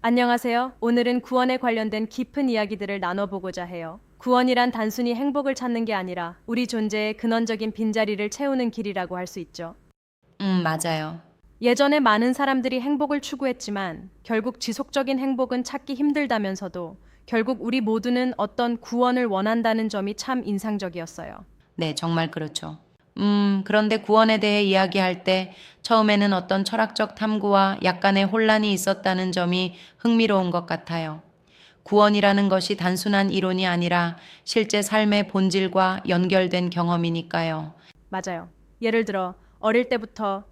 안녕하세요. 오늘은 구원에 관련된 깊은 이야기들을 나눠보고자 해요. 구원이란 단순히 행복을 찾는 게 아니라 우리 존재의 근원적인 빈자리를 채우는 길이라고 할 수 있죠. 맞아요. 예전에 많은 사람들이 행복을 추구했지만 결국 지속적인 행복은 찾기 힘들다면서도 결국 우리 모두는 어떤 구원을 원한다는 점이 참 인상적이었어요. 네, 정말 그렇죠. 그런데 구원에 대해 이야기할 때 처음에는 어떤 철학적 탐구와 약간의 혼란이 있었다는 점이 흥미로운 것 같아요. 구원이라는 것이 단순한 이론이 아니라 실제 삶의 본질과 연결된 경험이니까요. 맞아요. 예를 들어 어릴 때부터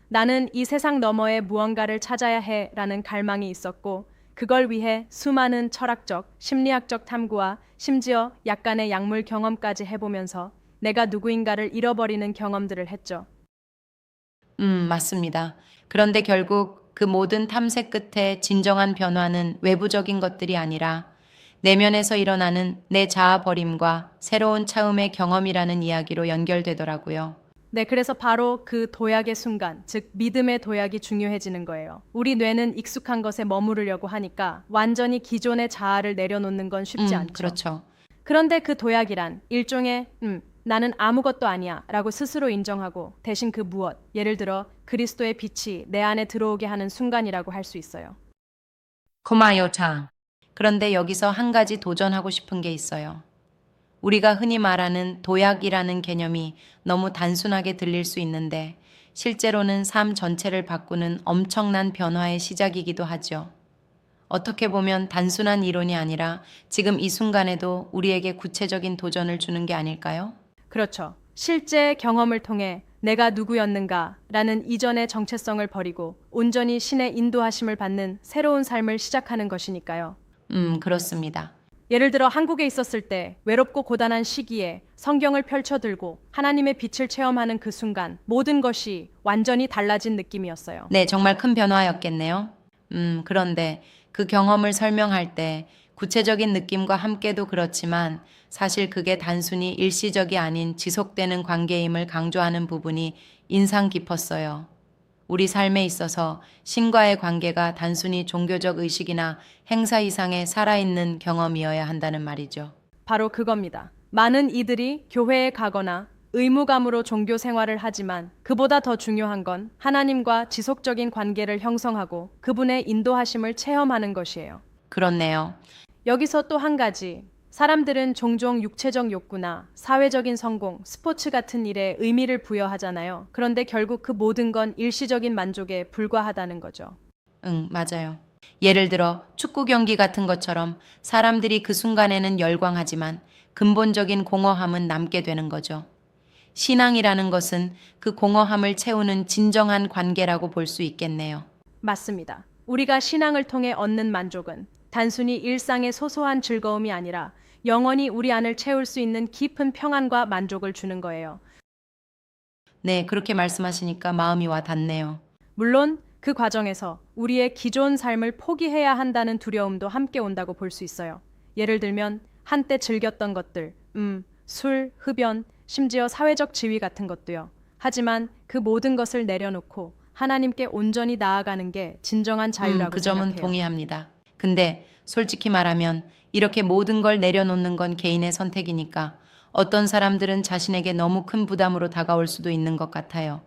나는 이 세상 너머에 무언가를 찾아야 해 라는 갈망이 있었고 그걸 위해 수많은 철학적, 심리학적 탐구와 심지어 약간의 약물 경험까지 해보면서 내가 누구인가를 잃어버리는 경험들을 했죠. 맞습니다. 그런데 결국 그 모든 탐색 끝에 진정한 변화는 외부적인 것들이 아니라 내면에서 일어나는 내 자아 버림과 새로운 차음의 경험이라는 이야기로 연결되더라고요. 네, 그래서 바로 그 도약의 순간, 즉 믿음의 도약이 중요해지는 거예요. 우리 뇌는 익숙한 것에 머무르려고 하니까 완전히 기존의 자아를 내려놓는 건 쉽지 않죠. 그렇죠. 그런데 그 도약이란 일종의 나는 아무것도 아니야 라고 스스로 인정하고 대신 그 무엇, 예를 들어 그리스도의 빛이 내 안에 들어오게 하는 순간이라고 할 수 있어요. 고마요차. 그런데 여기서 한 가지 도전하고 싶은 게 있어요. 우리가 흔히 말하는 도약이라는 개념이 너무 단순하게 들릴 수 있는데 실제로는 삶 전체를 바꾸는 엄청난 변화의 시작이기도 하죠. 어떻게 보면 단순한 이론이 아니라 지금 이 순간에도 우리에게 구체적인 도전을 주는 게 아닐까요? 그렇죠. 실제 경험을 통해 내가 누구였는가 라는 이전의 정체성을 버리고 온전히 신의 인도하심을 받는 새로운 삶을 시작하는 것이니까요. 그렇습니다. 예를 들어 한국에 있었을 때 외롭고 고단한 시기에 성경을 펼쳐들고 하나님의 빛을 체험하는 그 순간 모든 것이 완전히 달라진 느낌이었어요. 네, 정말 큰 변화였겠네요. 그런데 그 경험을 설명할 때 구체적인 느낌과 함께도 그렇지만 사실 그게 단순히 일시적이 아닌 지속되는 관계임을 강조하는 부분이 인상 깊었어요. 우리 삶에 있어서 신과의 관계가 단순히 종교적 의식이나 행사 이상의 살아있는 경험이어야 한다는 말이죠. 바로 그겁니다. 많은 이들이 교회에 가거나 의무감으로 종교 생활을 하지만 그보다 더 중요한 건 하나님과 지속적인 관계를 형성하고 그분의 인도하심을 체험하는 것이에요. 그렇네요. 여기서 또 한 가지. 사람들은 종종 육체적 욕구나 사회적인 성공, 스포츠 같은 일에 의미를 부여하잖아요. 그런데 결국 그 모든 건 일시적인 만족에 불과하다는 거죠. 응, 맞아요. 예를 들어 축구 경기 같은 것처럼 사람들이 그 순간에는 열광하지만 근본적인 공허함은 남게 되는 거죠. 신앙이라는 것은 그 공허함을 채우는 진정한 관계라고 볼 수 있겠네요. 맞습니다. 우리가 신앙을 통해 얻는 만족은 단순히 일상의 소소한 즐거움이 아니라 영원히 우리 안을 채울 수 있는 깊은 평안과 만족을 주는 거예요. 네, 그렇게 말씀하시니까 마음이 와 닿네요. 물론 그 과정에서 우리의 기존 삶을 포기해야 한다는 두려움도 함께 온다고 볼 수 있어요. 예를 들면 한때 즐겼던 것들, 술, 흡연, 심지어 사회적 지위 같은 것도요. 하지만 그 모든 것을 내려놓고 하나님께 온전히 나아가는 게 진정한 자유라고 그 점은 생각해요. 동의합니다. 근데 솔직히 말하면 이렇게 모든 걸 내려놓는 건 개인의 선택이니까 어떤 사람들은 자신에게 너무 큰 부담으로 다가올 수도 있는 것 같아요.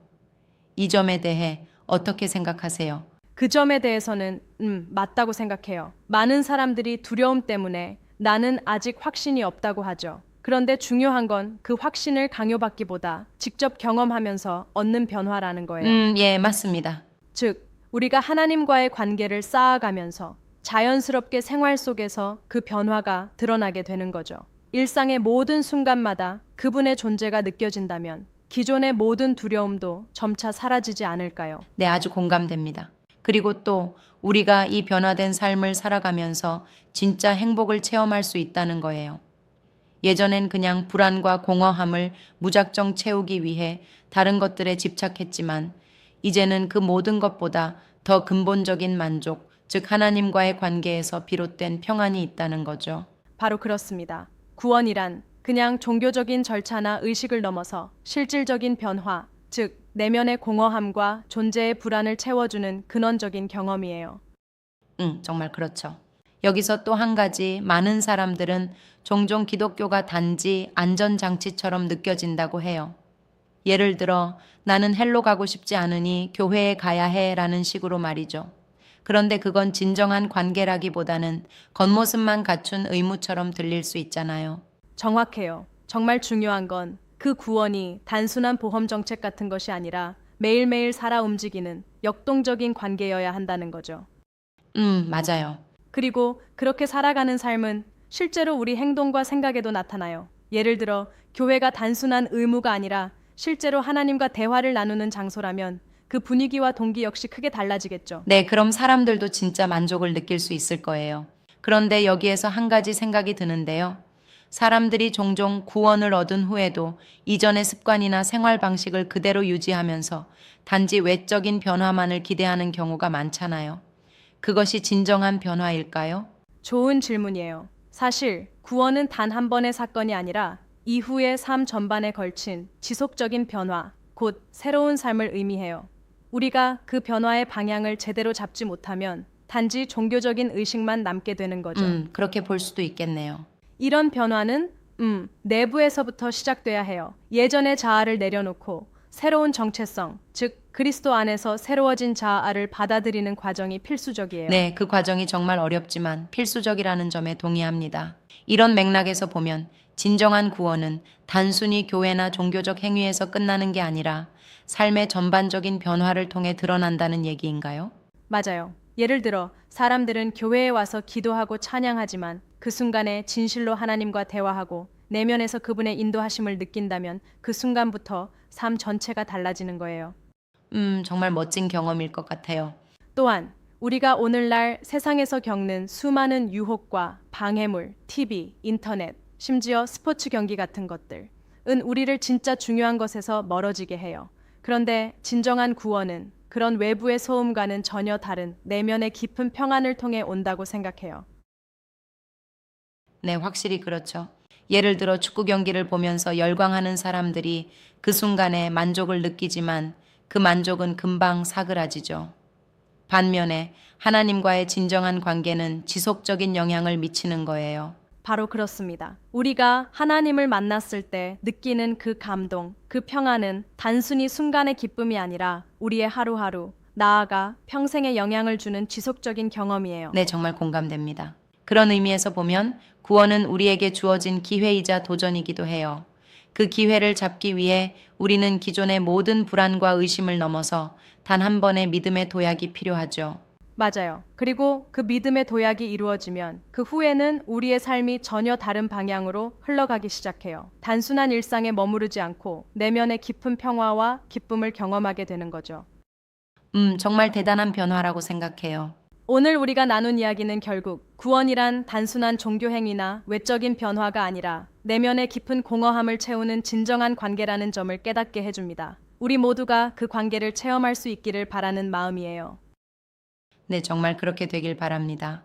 이 점에 대해 어떻게 생각하세요? 그 점에 대해서는 맞다고 생각해요. 많은 사람들이 두려움 때문에 나는 아직 확신이 없다고 하죠. 그런데 중요한 건 그 확신을 강요받기보다 직접 경험하면서 얻는 변화라는 거예요. 예, 맞습니다. 즉, 우리가 하나님과의 관계를 쌓아가면서 자연스럽게 생활 속에서 그 변화가 드러나게 되는 거죠. 일상의 모든 순간마다 그분의 존재가 느껴진다면 기존의 모든 두려움도 점차 사라지지 않을까요? 네, 아주 공감됩니다. 그리고 또 우리가 이 변화된 삶을 살아가면서 진짜 행복을 체험할 수 있다는 거예요. 예전엔 그냥 불안과 공허함을 무작정 채우기 위해 다른 것들에 집착했지만 이제는 그 모든 것보다 더 근본적인 만족, 즉 하나님과의 관계에서 비롯된 평안이 있다는 거죠. 바로 그렇습니다. 구원이란 그냥 종교적인 절차나 의식을 넘어서 실질적인 변화, 즉 내면의 공허함과 존재의 불안을 채워주는 근원적인 경험이에요. 정말 그렇죠. 여기서 또 한 가지 많은 사람들은 종종 기독교가 단지 안전장치처럼 느껴진다고 해요. 예를 들어 나는 헬로 가고 싶지 않으니 교회에 가야 해 라는 식으로 말이죠. 그런데 그건 진정한 관계라기보다는 겉모습만 갖춘 의무처럼 들릴 수 있잖아요. 정확해요. 정말 중요한 건 그 구원이 단순한 보험 정책 같은 것이 아니라 매일매일 살아 움직이는 역동적인 관계여야 한다는 거죠. 맞아요. 그리고 그렇게 살아가는 삶은 실제로 우리 행동과 생각에도 나타나요. 예를 들어 교회가 단순한 의무가 아니라 실제로 하나님과 대화를 나누는 장소라면 그 분위기와 동기 역시 크게 달라지겠죠. 네, 그럼 사람들도 진짜 만족을 느낄 수 있을 거예요. 그런데 여기에서 한 가지 생각이 드는데요. 사람들이 종종 구원을 얻은 후에도 이전의 습관이나 생활 방식을 그대로 유지하면서 단지 외적인 변화만을 기대하는 경우가 많잖아요. 그것이 진정한 변화일까요? 좋은 질문이에요. 사실 구원은 단 한 번의 사건이 아니라 이후의 삶 전반에 걸친 지속적인 변화, 곧 새로운 삶을 의미해요. 우리가 그 변화의 방향을 제대로 잡지 못하면 단지 종교적인 의식만 남게 되는 거죠. 그렇게 볼 수도 있겠네요. 이런 변화는 내부에서부터 시작돼야 해요. 예전의 자아를 내려놓고 새로운 정체성, 즉 그리스도 안에서 새로워진 자아를 받아들이는 과정이 필수적이에요. 네, 그 과정이 정말 어렵지만 필수적이라는 점에 동의합니다. 이런 맥락에서 보면 진정한 구원은 단순히 교회나 종교적 행위에서 끝나는 게 아니라 삶의 전반적인 변화를 통해 드러난다는 얘기인가요? 맞아요. 예를 들어 사람들은 교회에 와서 기도하고 찬양하지만 그 순간에 진실로 하나님과 대화하고 내면에서 그분의 인도하심을 느낀다면 그 순간부터 삶 전체가 달라지는 거예요. 정말 멋진 경험일 것 같아요. 또한 우리가 오늘날 세상에서 겪는 수많은 유혹과 방해물, TV, 인터넷, 심지어 스포츠 경기 같은 것들은 우리를 진짜 중요한 것에서 멀어지게 해요. 그런데 진정한 구원은 그런 외부의 소음과는 전혀 다른 내면의 깊은 평안을 통해 온다고 생각해요. 네, 확실히 그렇죠. 예를 들어 축구 경기를 보면서 열광하는 사람들이 그 순간에 만족을 느끼지만 그 만족은 금방 사그라지죠. 반면에 하나님과의 진정한 관계는 지속적인 영향을 미치는 거예요. 바로 그렇습니다. 우리가 하나님을 만났을 때 느끼는 그 감동, 그 평안은 단순히 순간의 기쁨이 아니라 우리의 하루하루, 나아가 평생에 영향을 주는 지속적인 경험이에요. 네, 정말 공감됩니다. 그런 의미에서 보면 구원은 우리에게 주어진 기회이자 도전이기도 해요. 그 기회를 잡기 위해 우리는 기존의 모든 불안과 의심을 넘어서 단 한 번의 믿음의 도약이 필요하죠. 맞아요. 그리고 그 믿음의 도약이 이루어지면 그 후에는 우리의 삶이 전혀 다른 방향으로 흘러가기 시작해요. 단순한 일상에 머무르지 않고 내면의 깊은 평화와 기쁨을 경험하게 되는 거죠. 정말 대단한 변화라고 생각해요. 오늘 우리가 나눈 이야기는 결국 구원이란 단순한 종교 행위나 외적인 변화가 아니라 내면의 깊은 공허함을 채우는 진정한 관계라는 점을 깨닫게 해줍니다. 우리 모두가 그 관계를 체험할 수 있기를 바라는 마음이에요. 네, 정말 그렇게 되길 바랍니다.